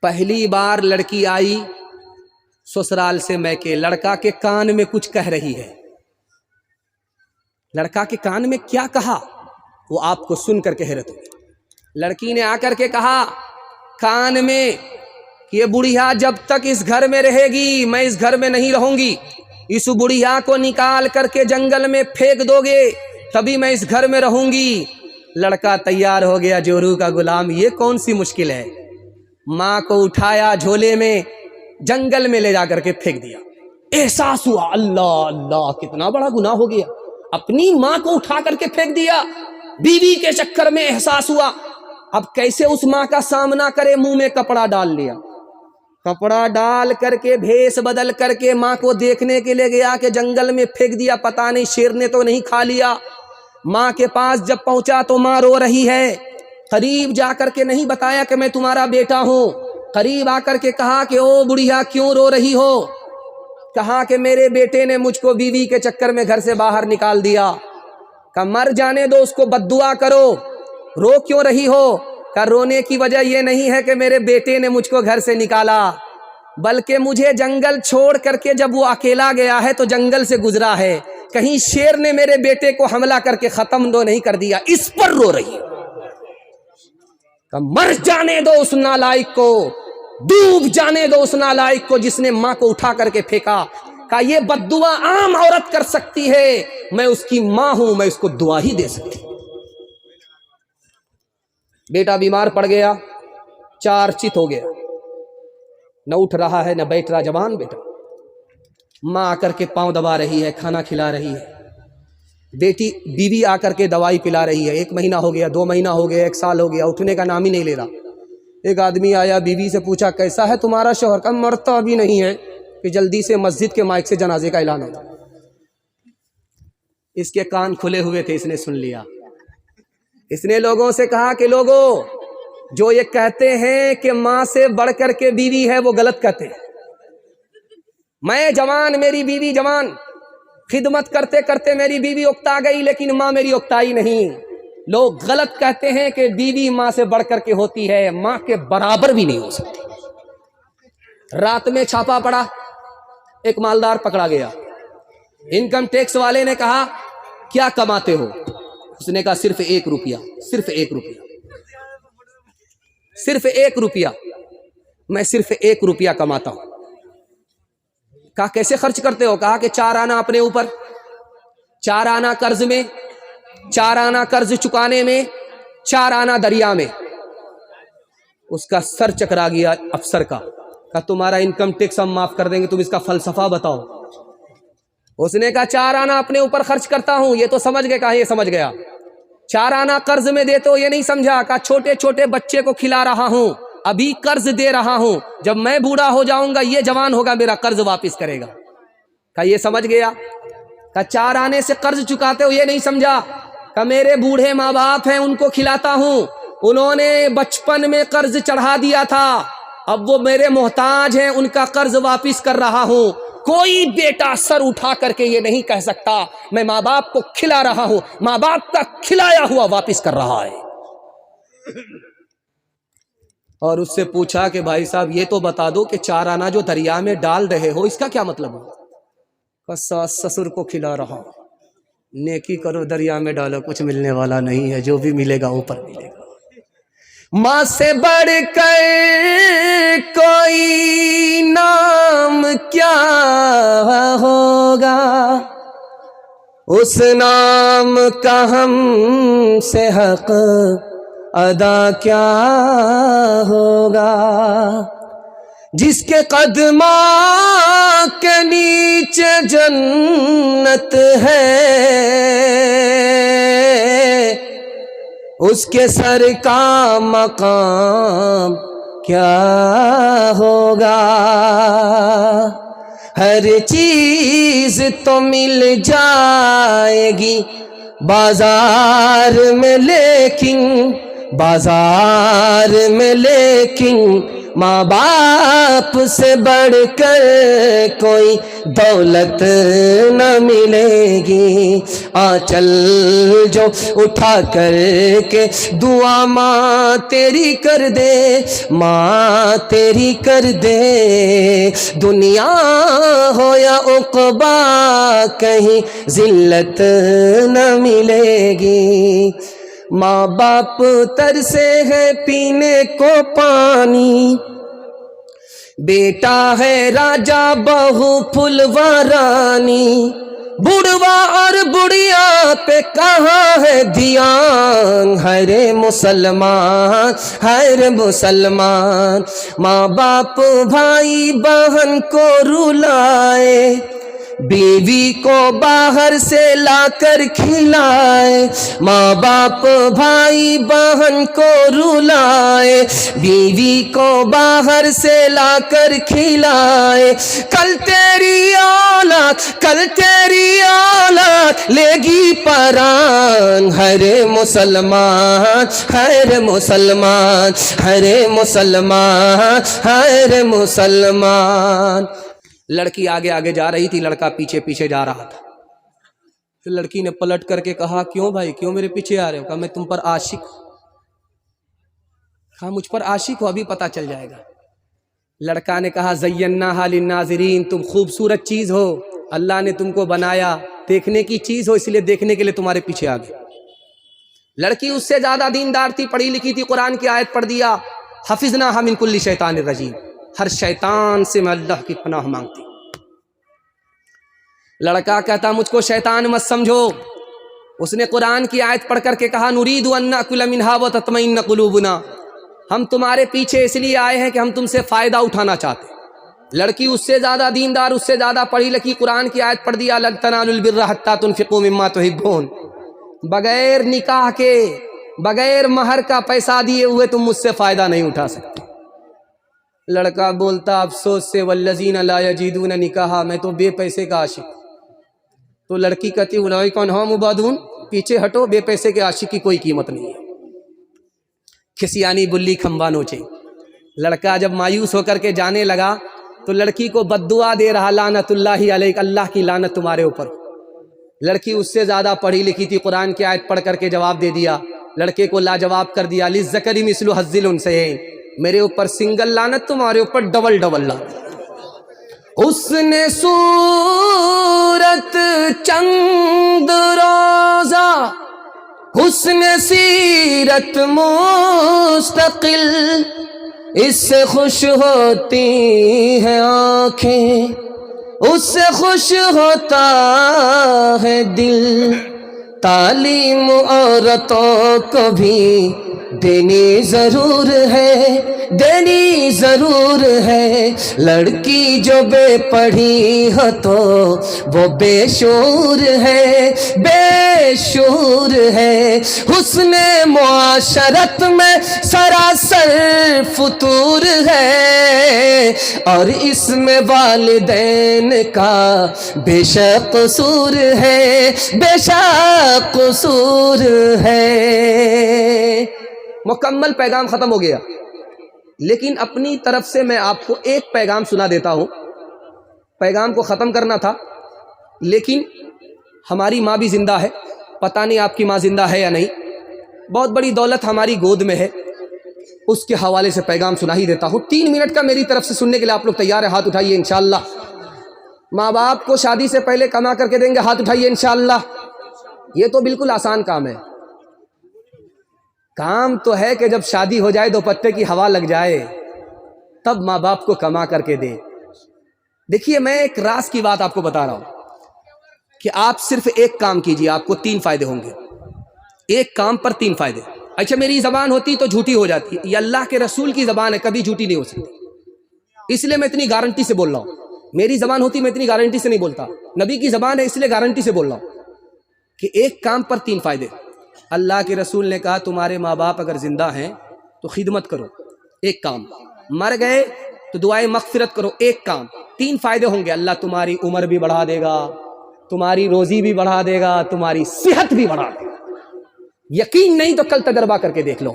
पहली बार लड़की आई ससुराल से मैके, लड़का के कान में कुछ कह रही है। लड़का के कान में क्या कहा वो आपको सुनकर कह रहे थे। लड़की ने आकर के कहा कान में कि ये बुढ़िया जब तक इस घर में रहेगी मैं इस घर में नहीं रहूंगी, इस बुढ़िया को निकाल करके जंगल में फेंक दोगे तभी मैं इस घर में रहूंगी। लड़का तैयार हो गया, जोरू का गुलाम, ये कौन सी मुश्किल है। माँ को उठाया, झोले में जंगल में ले जाकर के फेंक दिया। एहसास हुआ अल्लाह अल्लाह कितना बड़ा गुनाह हो गया, अपनी माँ को उठा करके फेंक दिया। बीवी के चक्कर में एहसास हुआ अब कैसे उस माँ का सामना करे। मुंह में कपड़ा डाल लिया, कपड़ा डाल करके भेष बदल करके माँ को देखने के लिए गया कि जंगल में फेंक दिया, पता नहीं शेर ने तो नहीं खा लिया। माँ के पास जब पहुंचा तो माँ रो रही है। करीब जाकर के नहीं बताया कि मैं तुम्हारा बेटा हूँ, करीब आकर के कहा कि ओ बुढ़िया क्यों रो रही हो। कहा कि मेरे बेटे ने मुझको बीवी के चक्कर में घर से बाहर निकाल दिया। कहा मर जाने दो उसको, बद्दुआ करो, रो क्यों रही हो। कहा रोने की वजह ये नहीं है कि मेरे बेटे ने मुझको घर से निकाला, बल्कि मुझे जंगल छोड़ करके जब वो अकेला गया है तो जंगल से गुजरा है, कहीं शेर ने मेरे बेटे को हमला करके खत्म तो नहीं कर दिया, इस पर रो रही है। कहा मर जाने दो उस नालायक को, डूब जाने दो उस नालायक को जिसने माँ को उठा करके फेंका। कहा ये बद्दुआ आम औरत कर सकती है, मैं उसकी माँ हूं, मैं उसको दुआ ही दे सकती। बेटा बीमार पड़ गया, चारचित हो गया, न उठ रहा है न बैठ रहा, जवान बेटा। माँ आकर के पांव दबा रही है, खाना खिला रही है। बेटी बीवी आकर के दवाई पिला रही है। 1 महीना हो गया, 2 महीना हो गया, 1 साल हो गया, उठने का नाम ही नहीं ले रहा। एक आदमी आया, बीवी से पूछा कैसा है तुम्हारा शौहर। का मरता अभी नहीं है कि जल्दी से मस्जिद के माइक से जनाजे का ऐलान होता। इसके कान खुले हुए थे, इसने सुन लिया। इसने लोगों से कहा कि लोगों जो ये कहते हैं कि माँ से बढ़ कर के बीवी है वो गलत कहते हैं। मैं जवान, मेरी बीवी जवान, खिदमत करते करते मेरी बीवी उकता गई लेकिन माँ मेरी उकताई नहीं। लोग गलत कहते हैं कि बीवी माँ से बढ़ कर के होती है, माँ के बराबर भी नहीं हो सकती। रात में छापा पड़ा, एक मालदार पकड़ा गया। इनकम टैक्स वाले ने कहा क्या कमाते हो। उसने कहा सिर्फ 1 रुपया, सिर्फ 1 रुपया, सिर्फ 1 रुपया, मैं सिर्फ 1 रुपया कमाता हूं। कहा कैसे खर्च करते हो। कहा कि 4 आना अपने ऊपर, 4 आना कर्ज में, 4 आना कर्ज चुकाने में, 4 आना दरिया में। उसका सर चकरा गया अफसर का। कहा तुम्हारा इनकम टैक्स हम माफ कर देंगे, तुम इसका फलसफा बताओ। उसने कहा 4 आना अपने ऊपर खर्च करता हूं, ये तो समझ गए। कहा ये समझ गया। 4 आना कर्ज में देते हो, ये नहीं समझा। कहा छोटे छोटे बच्चे को खिला रहा हूं, अभी कर्ज दे रहा हूं, जब मैं बूढ़ा हो जाऊंगा ये जवान होगा, मेरा कर्ज वापस करेगा। कहा ये समझ गया। कहा 4 आने से कर्ज चुकाते हो, ये नहीं समझा। कहा मेरे बूढ़े माँ बाप हैं, उनको खिलाता हूं, उन्होंने बचपन में कर्ज चढ़ा दिया था, अब वो मेरे मोहताज हैं, उनका कर्ज वापस कर रहा हूं। कोई बेटा सर उठा करके ये नहीं कह सकता मैं माँ बाप को खिला रहा हूं, माँ बाप का खिलाया हुआ वापस कर रहा है। और उससे पूछा कि भाई साहब ये तो बता दो कि 4 आना जो दरिया में डाल रहे हो इसका क्या मतलब है। सास ससुर को खिला रहा हूं, नेकी करो दरिया में डालो, कुछ मिलने वाला नहीं है, जो भी मिलेगा ऊपर मिलेगा। माँ से बढ़कर कोई नाम क्या होगा, उस नाम का हम से हक अदा क्या होगा। जिसके कदमों के नीचे जन्नत है, उसके सर का मकाम क्या होगा। हर चीज तो मिल जाएगी बाजार में, लेकिन بازار میں، لیکن ماں باپ سے بڑھ کر کوئی دولت نہ ملے گی۔ آنچل جو اٹھا کر کے دعا ماں تیری کر دے، ماں تیری کر دے، دنیا ہو یا عقبا کہیں ذلت نہ ملے گی۔ ماں باپ ترسے ہے پینے کو پانی، بیٹا ہے راجا بہو پھلوا رانی، بڑھوا اور بڑھیا پہ کہاں ہے دھیان، ہر مسلمان ہر مسلمان۔ ماں باپ بھائی بہن کو رلائے، بیوی کو باہر سے لا کر کھلائے، ماں باپ بھائی بہن کو رلائے، بیوی کو باہر سے لا کر کھلائے، کل تیری اولاد لے گی پران، ہر مسلمان ہر مسلمان ہر مسلمان ہر مسلمان۔ لڑکی آگے آگے جا رہی تھی، لڑکا پیچھے پیچھے جا رہا تھا۔ پھر لڑکی نے پلٹ کر کے کہا کیوں بھائی، کیوں میرے پیچھے آ رہے ہو؟ کہا میں تم پر عاشق ہوں۔ کہا مجھ پر عاشق ہو، ابھی پتہ چل جائے گا۔ لڑکا نے کہا زیناھا للناظرین، تم خوبصورت چیز ہو، اللہ نے تم کو بنایا، دیکھنے کی چیز ہو، اس لیے دیکھنے کے لیے تمہارے پیچھے آ گئے۔ لڑکی اس سے زیادہ دیندار تھی، پڑھی لکھی تھی، قرآن کی آیت پڑھ دیا، حفظناھا من کل شیطان الرجیم، ہر شیطان سے میں اللہ کی پناہ مانگتی۔ لڑکا کہتا مجھ کو شیطان مت سمجھو۔ اس نے قرآن کی آیت پڑھ کر کے کہا نرید ان ناکل منھا وتطمئن قلوبنا، ہم تمہارے پیچھے اس لیے آئے ہیں کہ ہم تم سے فائدہ اٹھانا چاہتے ہیں۔ لڑکی اس سے زیادہ دیندار، اس سے زیادہ پڑھی لکھی، قرآن کی آیت پڑھ دیا لن تنالوا البر حتی تنفقوا مما تحبون، بغیر نکاح کے، بغیر مہر کا پیسہ دیے ہوئے تم مجھ سے فائدہ نہیں اٹھا سکتے۔ لڑکا بولتا افسوس سے والذین لا یجدون نکاحا، میں تو بے پیسے کا عاشق۔ تو لڑکی کہتی اولئک عنہم مبعدون، پیچھے ہٹو، بے پیسے کے عاشق کی کوئی قیمت نہیں ہے۔ کھسیانی بلی کھمبا نوچے۔ لڑکا جب مایوس ہو کر کے جانے لگا تو لڑکی کو بد دعا دے رہا لعنت اللہ علیک، اللہ کی لعنت تمہارے اوپر۔ لڑکی اس سے زیادہ پڑھی لکھی تھی، قرآن کی آیت پڑھ کر کے جواب دے دیا، لڑکے کو لاجواب کر دیا للذکر مثل حظ الانثیین، میرے اوپر سنگل لعنت، تمہارے اوپر ڈبل ڈبل لعنت۔ حسن صورت چند روزہ، حسن سیرت مستقل، اس سے خوش ہوتی ہیں آنکھیں، اس سے خوش ہوتا ہے دل، تعلیم عورتوں کو بھی دینی ضرور ہے، دینی ضرور ہے، لڑکی جو بے پڑھی ہو تو وہ بے شعور ہے، بے شعور ہے، حسن معاشرت میں سراسر فتور ہے، اور اس میں والدین کا بے شک قصور ہے، بے شک قصور ہے۔ مکمل پیغام ختم ہو گیا، لیکن اپنی طرف سے میں آپ کو ایک پیغام سنا دیتا ہوں۔ پیغام کو ختم کرنا تھا، لیکن ہماری ماں بھی زندہ ہے، پتہ نہیں آپ کی ماں زندہ ہے یا نہیں، بہت بڑی دولت ہماری گود میں ہے، اس کے حوالے سے پیغام سنا ہی دیتا ہوں۔ 3 منٹ کا میری طرف سے سننے کے لیے آپ لوگ تیار ہیں؟ ہاتھ اٹھائیے انشاءاللہ۔ ماں باپ کو شادی سے پہلے کما کر کے دیں گے؟ ہاتھ اٹھائیے انشاءاللہ۔ یہ تو بالکل آسان کام ہے۔ کام تو ہے کہ جب شادی ہو جائے، دوپٹے کی ہوا لگ جائے، تب ماں باپ کو کما کر کے دے۔ دیکھیے میں ایک راز کی بات آپ کو بتا رہا ہوں کہ آپ صرف ایک کام کیجیے، آپ کو 3 فائدے ہوں گے۔ ایک کام پر 3 فائدے۔ اچھا میری زبان ہوتی تو جھوٹی ہو جاتی، یہ اللہ کے رسول کی زبان ہے، کبھی جھوٹی نہیں ہو سکتی، اس لیے میں اتنی گارنٹی سے بول رہا ہوں۔ میری زبان ہوتی میں اتنی گارنٹی سے نہیں بولتا، نبی کی زبان ہے اس لیے گارنٹی سے بول رہا ہوں کہ ایک کام پر 3 فائدے۔ اللہ کے رسول نے کہا تمہارے ماں باپ اگر زندہ ہیں تو خدمت کرو، ایک کام، مر گئے تو دعائے مغفرت کرو، ایک کام۔ 3 فائدے ہوں گے، اللہ تمہاری عمر بھی بڑھا دے گا، تمہاری روزی بھی بڑھا دے گا، تمہاری صحت بھی بڑھا دے گا۔ یقین نہیں تو کل تجربہ کر کے دیکھ لو۔